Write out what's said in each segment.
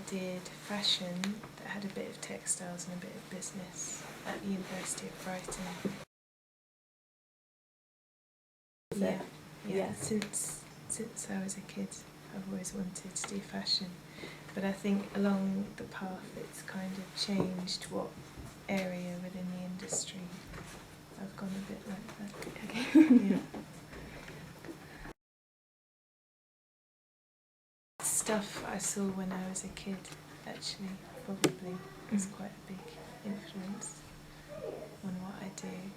did fashion that had a bit of textiles and a bit of business at the University of Brighton. Yeah. Since I was a kid, I've always wanted to do fashion, but I think along the path it's kind of changed what area within the industry. I've gone a bit like that. Okay. Yeah. Stuff I saw when I was a kid, actually, probably was quite a big influence on what I do.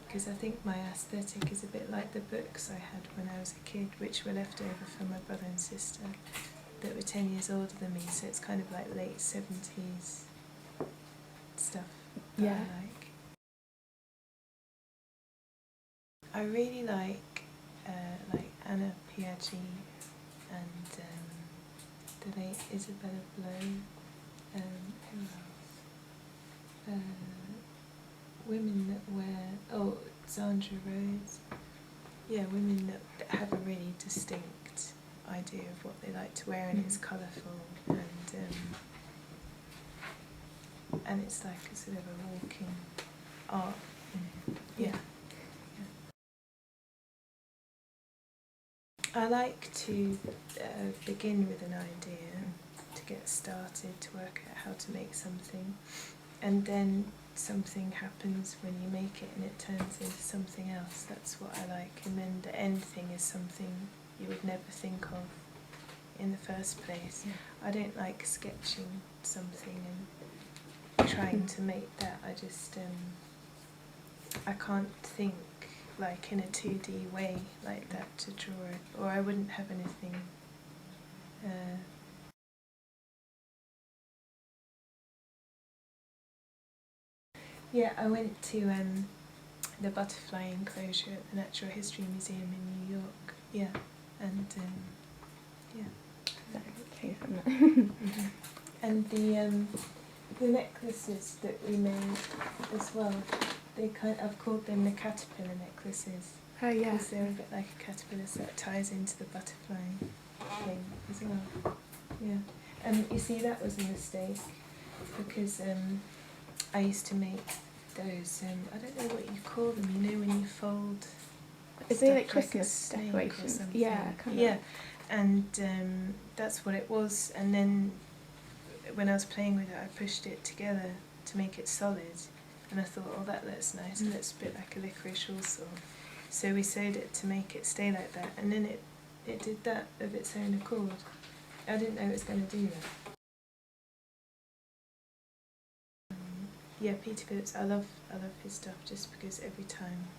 Because I think my aesthetic is a bit like the books I had when I was a kid, which were left over from my brother and sister that were 10 years older than me, so it's kind of like late 70s stuff that I like. I really like Anna Piaggi and the late Isabella Blow. Who else? Women that wear, Sandra Rhodes. Yeah, women that have a really distinct idea of what they like to wear, and it's colourful, and it's like a sort of a walking art. Yeah. I like to begin with an idea, to get started, to work out how to make something, and then something happens when you make it and it turns into something else. That's what I like. And then the end thing is something you would never think of in the first place. I don't like sketching something and trying to make that. I just I can't think like in a 2D way like that to draw it, or I wouldn't have anything. Yeah, I went to the butterfly enclosure at the Natural History Museum in New York. Yeah, and and the necklaces that we made as well. I've called them the caterpillar necklaces. Oh yeah. Because they're a bit like a caterpillar, so that ties into the butterfly thing as well. Yeah. And you see, that was a mistake because I used to make those, I don't know what you call them, you know, when you fold. Is they like Christmas decorations? Yeah, kind of. Yeah, and that's what it was. And then when I was playing with it, I pushed it together to make it solid. And I thought, oh, that looks nice. It looks a bit like a licorice also. So we sewed it to make it stay like that. And then it did that of its own accord. I didn't know it was going to do that. Yeah, Peter Phillips, I love his stuff just because every time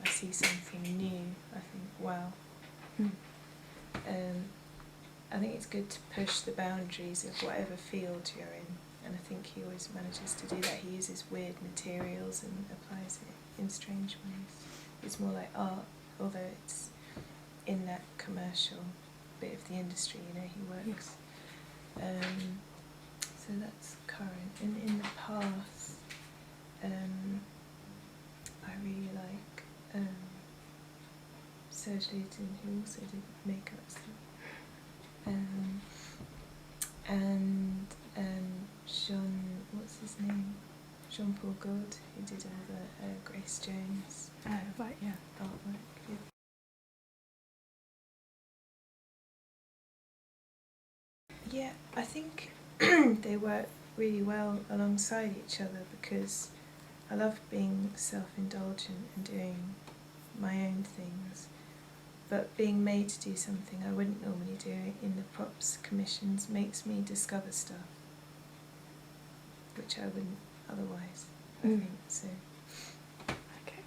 I see something new, I think, wow. I think it's good to push the boundaries of whatever field you're in, and I think he always manages to do that. He uses weird materials and applies it in strange ways. It's more like art, although it's in that commercial bit of the industry, you know, he works. So that's current. And in the past, I really like Serge Lutton, who also did makeup stuff. And what's his name? Jean-Paul Gault, who did all the Grace Jones artwork. Yeah. Yeah, I think they work really well alongside each other because I love being self-indulgent and doing my own things, but being made to do something I wouldn't normally do in the props commissions makes me discover stuff which I wouldn't otherwise, I think, so. Okay.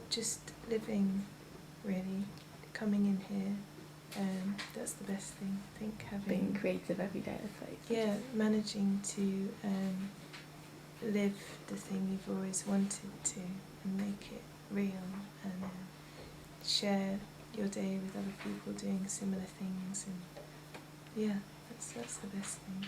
Just living, really, coming in here, that's the best thing, I think, being creative every day, I suppose. Yeah, managing to live the thing you've always wanted to and make it real, and share your day with other people doing similar things, and yeah, that's the best thing.